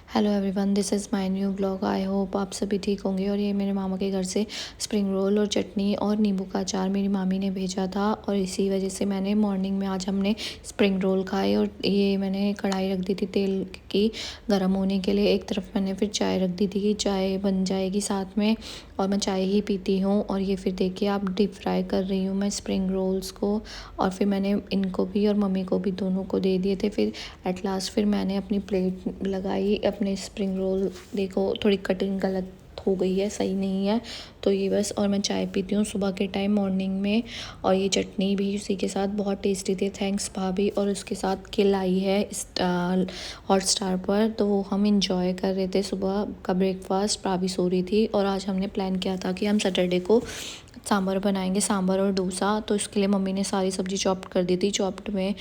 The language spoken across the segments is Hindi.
Hello everyone, this is my new blog. I hope आप सभी ठीक होंगे। और ये मेरे मामा के घर से स्प्रिंग रोल और चटनी और नींबू का अचार मेरी मामी ने भेजा था, और इसी वजह से मैंने मॉर्निंग में आज हमने स्प्रिंग रोल खाए। और ये मैंने कढ़ाई रख दी थी तेल की गर्म होने के लिए। एक तरफ मैंने फिर चाय रख दी थी कि चाय बन जाएगी साथ में, और मैं चाय ही पीती हूँ। और ये फिर देखिए आप डीप फ्राई कर रही हूँ मैं स्प्रिंग रोल्स को, और फिर मैंने इनको भी और मम्मी को भी दोनों को दे दिए थे। फिर एट लास्ट फिर मैंने अपनी प्लेट लगाई अपने स्प्रिंग रोल। देखो थोड़ी कटिंग गलत हो गई है, सही नहीं है, तो ये बस। और मैं चाय पीती हूँ सुबह के टाइम मॉर्निंग में। और ये चटनी भी उसी के साथ बहुत टेस्टी थी, थैंक्स भाभी। और उसके साथ किल आई है हॉटस्टार पर, तो वो हम इंजॉय कर रहे थे सुबह का ब्रेकफास्ट। भाभी सो रही थी, और आज हमने प्लान किया था कि हम सैटरडे को सांभर बनाएंगे, सांभर और डोसा। तो इसके लिए मम्मी ने सारी सब्ज़ी चॉप कर दी थी। चॉप्ड में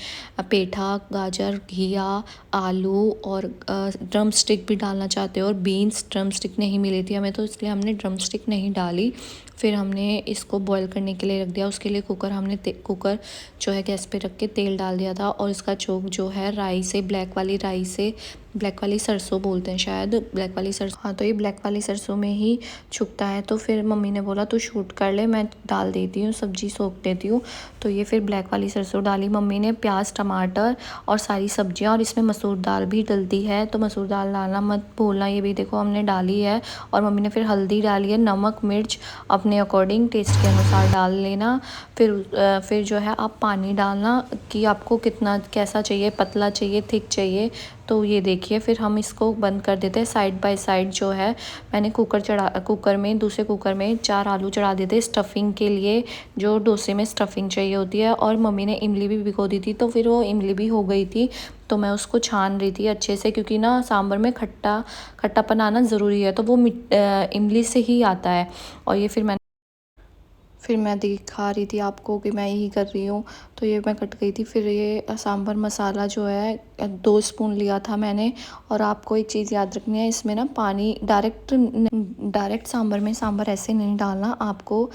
पेठा, गाजर, घिया, आलू और ड्रम स्टिक भी डालना चाहते हो, और बीन्स ड्रम स्टिक नहीं मिली थी हमें, तो इसलिए हमने ड्रम स्टिक नहीं डाली। फिर हमने इसको बॉईल करने के लिए रख दिया। उसके लिए कुकर हमने कुकर जो है गैस पे रख के तेल डाल दिया था। और इसका चोक जो है राई से, ब्लैक वाली सरसों बोलते हैं शायद, ब्लैक वाली सरसों, हाँ तो ये ब्लैक वाली सरसों में ही छुपता है। तो फिर मम्मी ने बोला तू शूट कर ले, मैं डाल देती हूँ, सब्ज़ी सोख देती हूँ। तो ये फिर ब्लैक वाली सरसों डाली मम्मी ने, प्याज, टमाटर और सारी सब्जियाँ, और इसमें मसूर दाल भी डलती है, तो मसूर दाल डालना मत भूलना। ये भी देखो हमने डाली है। और मम्मी ने फिर हल्दी डाली है, नमक मिर्च अपने अकॉर्डिंग टेस्ट के अनुसार डाल लेना। फिर जो है आप पानी डालना कि आपको कितना कैसा चाहिए, पतला चाहिए, थिक चाहिए। तो ये देखिए फिर हम इसको बंद कर देते हैं। साइड बाय साइड जो है मैंने कुकर में, दूसरे कुकर में 4 आलू चढ़ा दिए थे स्टफिंग के लिए, जो डोसे में स्टफिंग चाहिए होती है। और मम्मी ने इमली भी भिगो दी थी, तो फिर वो इमली भी हो गई थी, तो मैं उसको छान रही थी अच्छे से, क्योंकि ना सांभर में खट्टापन आना ज़रूरी है, तो वो इमली से ही आता है। और ये फिर मैं दिखा रही थी आपको कि मैं यही कर रही हूँ, तो ये मैं कट गई थी। फिर ये सांभर मसाला जो है 2 स्पून लिया था मैंने। और आपको एक चीज़ याद रखनी है, इसमें ना पानी डायरेक्ट सांभर में सांभर ऐसे नहीं डालना, आपको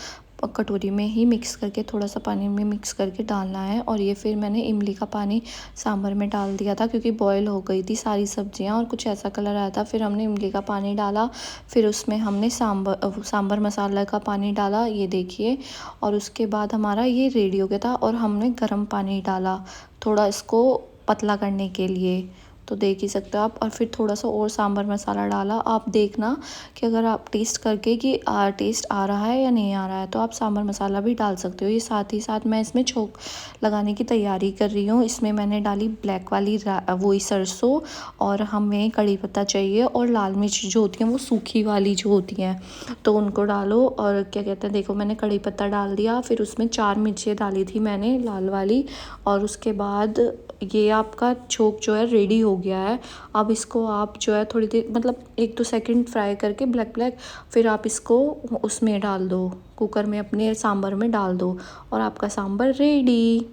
कटोरी में ही मिक्स करके, थोड़ा सा पानी में मिक्स करके डालना है। और ये फिर मैंने इमली का पानी सांभर में डाल दिया था, क्योंकि बॉयल हो गई थी सारी सब्जियां और कुछ ऐसा कलर आया था। फिर हमने इमली का पानी डाला, फिर उसमें हमने सांभर मसाला का पानी डाला, ये देखिए। और उसके बाद हमारा ये रेडी हो गया था। और हमने गर्म पानी डाला थोड़ा इसको पतला करने के लिए, तो देख ही सकते हो आप। और फिर थोड़ा सा और सांभर मसाला डाला। आप देखना कि अगर आप टेस्ट करके कि टेस्ट आ रहा है या नहीं आ रहा है, तो आप सांभर मसाला भी डाल सकते हो। ये साथ ही साथ मैं इसमें छोंक लगाने की तैयारी कर रही हूँ। इसमें मैंने डाली ब्लैक वाली वही सरसों, और हमें कड़ी पत्ता चाहिए, और लाल मिर्च जो होती हैं वो सूखी वाली जो होती हैं, तो उनको डालो। और क्या कहते हैं, देखो मैंने कड़ी पत्ता डाल दिया। फिर उसमें 4 मिर्चें डाली थी मैंने लाल वाली। और उसके बाद ये आपका छोंक जो है रेडी हो गया है। अब इसको आप जो है थोड़ी देर, मतलब 1-2 सेकंड फ्राई करके ब्लैक ब्लैक, फिर आप इसको उसमें डाल दो, कुकर में अपने सांभर में डाल दो, और आपका सांभर रेडी,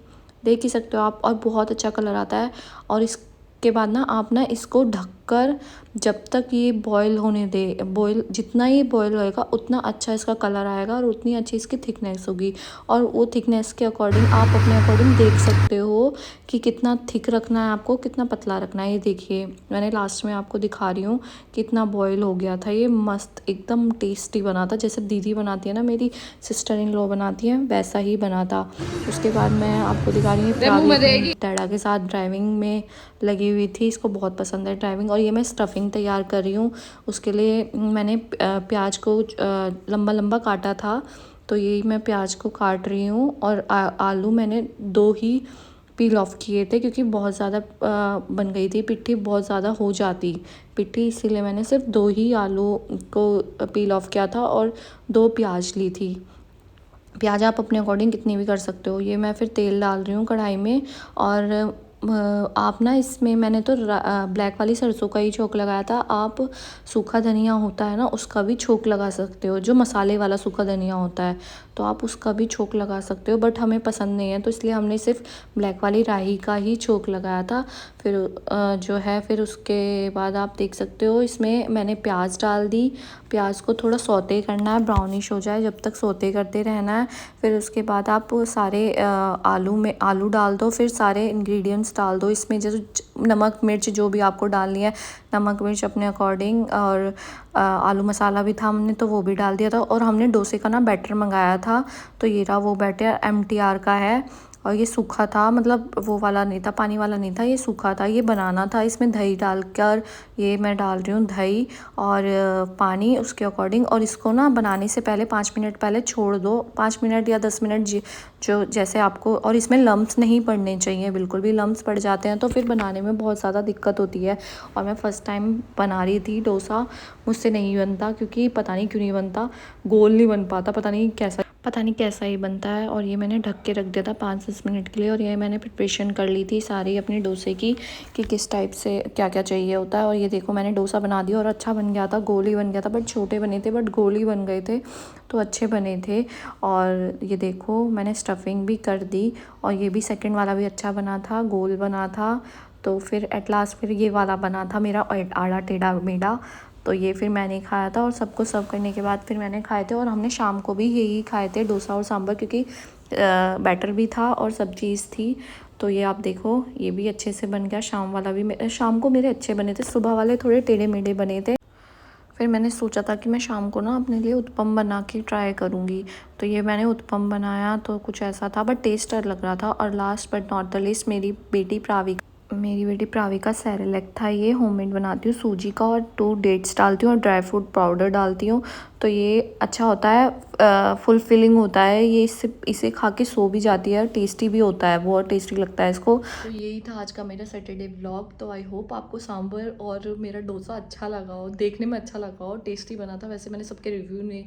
देख ही सकते हो आप। और बहुत अच्छा कलर आता है। और इसके बाद ना आप ना इसको ढककर जब तक ये बॉईल होने दे, बॉईल जितना ये बॉईल होएगा उतना अच्छा इसका कलर आएगा, और उतनी अच्छी इसकी थिकनेस होगी। और वो थिकनेस के अकॉर्डिंग आप अपने अकॉर्डिंग देख सकते हो कि कितना थिक रखना है आपको, कितना पतला रखना है। ये देखिए मैंने लास्ट में आपको दिखा रही हूँ कितना बॉईल हो गया था। ये मस्त एकदम टेस्टी बना था, जैसे दीदी बनाती है ना, मेरी सिस्टर इन लॉ बनाती है, वैसा ही बना था। उसके बाद मैं आपको दिखा रही हूँ डैडा के साथ ड्राइविंग में लगी हुई थी, इसको बहुत पसंद है ड्राइविंग। और ये मैं स्टफिंग तैयार कर रही हूँ। उसके लिए मैंने प्याज को लंबा लंबा काटा था, तो यही मैं प्याज को काट रही हूँ। और आलू मैंने 2 ही पील ऑफ किए थे, क्योंकि बहुत ज़्यादा बन गई थी पिट्ठी, बहुत ज़्यादा हो जाती पिट्ठी, इसीलिए मैंने सिर्फ 2 ही आलू को पील ऑफ किया था, और 2 प्याज ली थी। प्याज आप अपने अकॉर्डिंग कितनी भी कर सकते हो। ये मैं फिर तेल डाल रही हूँ कढ़ाई में। और आप ना इसमें मैंने तो ब्लैक वाली सरसों का ही छोंक लगाया था, आप सूखा धनिया होता है ना उसका भी छोंक लगा सकते हो, जो मसाले वाला सूखा धनिया होता है, तो आप उसका भी छोंक लगा सकते हो, बट हमें पसंद नहीं है, तो इसलिए हमने सिर्फ ब्लैक वाली राई का ही छोंक लगाया था। फिर जो है फिर उसके बाद आप देख सकते हो इसमें मैंने प्याज डाल दी। प्याज को थोड़ा सौते करना है, ब्राउनिश हो जाए जब तक सौते करते रहना है। फिर उसके बाद आप सारे आलू डाल दो, फिर सारे इंग्रेडिएंट्स इंग्रेडिएंट्स डाल दो इसमें, जैसे नमक मिर्च जो भी आपको डालनी है, नमक मिर्च अपने अकॉर्डिंग, और आलू मसाला भी था हमने तो वो भी डाल दिया था। और हमने डोसे का ना बैटर मंगाया था, तो ये रहा वो बैटर, MTR का है, और ये सूखा था, मतलब वो वाला नहीं था, पानी वाला नहीं था, ये सूखा था। ये बनाना था, इसमें दही डालकर, ये मैं डाल रही हूँ दही और पानी उसके अकॉर्डिंग। और इसको ना बनाने से पहले 5 मिनट पहले छोड़ दो, 5 मिनट या 10 मिनट जो जैसे आपको। और इसमें लम्प्स नहीं पड़ने चाहिए, बिल्कुल भी लम्प्स पड़ जाते हैं तो फिर बनाने में बहुत ज़्यादा दिक्कत होती है। और मैं फ़र्स्ट टाइम बना रही थी डोसा, मुझसे नहीं बनता, क्योंकि पता नहीं क्यों नहीं बनता, गोल नहीं बन पाता, पता नहीं कैसा ही बनता है। और ये मैंने ढक के रख दिया था 5-10 मिनट के लिए। और ये मैंने प्रिपरेशन कर ली थी सारी अपने डोसे की, कि किस टाइप से क्या क्या चाहिए होता है। और ये देखो मैंने डोसा बना दिया और अच्छा बन गया था, गोल ही बन गया था, बट छोटे बने थे, बट गोल ही बन गए थे, तो अच्छे बने थे। और ये देखो मैंने स्टफिंग भी कर दी, और ये भी सेकंड वाला भी अच्छा बना था, गोल बना था। तो फिर एट लास्ट फिर ये वाला बना था मेरा आड़ा टेढ़ा मेढ़ा। तो ये फिर मैंने खाया था, और सबको सर्व करने के बाद फिर मैंने खाए थे। और हमने शाम को भी यही खाए थे, डोसा और सांभर, क्योंकि बैटर भी था और सब चीज़ थी। तो ये आप देखो ये भी अच्छे से बन गया, शाम वाला भी शाम को मेरे अच्छे बने थे, सुबह वाले थोड़े टेढ़े मेढ़े बने थे। फिर मैंने सोचा था कि मैं शाम को ना अपने लिए उत्पम बना के ट्राई करूँगी, तो ये मैंने उत्पम बनाया, तो कुछ ऐसा था, बट टेस्ट लग रहा था। और last but not the least, मेरी बेटी प्राविका सेरेलैक था। ये होममेड बनाती हूँ सूजी का, और 2 डेट्स डालती हूँ और ड्राई फ्रूट पाउडर डालती हूँ, तो ये अच्छा होता है, फुलफिलिंग होता है ये, इसे खा के सो भी जाती है, टेस्टी भी होता है, बहुत टेस्टी लगता है इसको। तो यही था आज का मेरा सैटरडे व्लॉग। तो आई होप आपको सांभर और मेरा डोसा अच्छा लगा हो, देखने में अच्छा लगा हो, टेस्टी बना था। वैसे मैंने सबके रिव्यू ने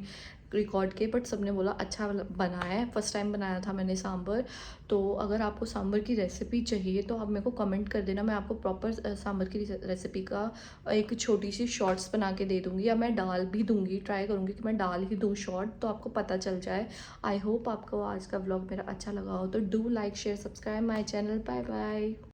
रिकॉर्ड किए, बट सबने बोला अच्छा बना है, फर्स्ट टाइम बनाया था मैंने सांभर। तो अगर आपको सांभर की रेसिपी चाहिए तो आप मेरे को कमेंट कर देना, मैं आपको प्रॉपर सांभर की रेसिपी का एक छोटी सी शॉर्ट्स बना के दे दूँगी, या मैं डाल भी दूँगी, ट्राई करूँगी कि मैं डाल ही दूँ शॉर्ट, तो आपको पता चल जाए। आई होप आपको आज का व्लॉग मेरा अच्छा लगा हो, तो do like share subscribe my channel. Bye bye.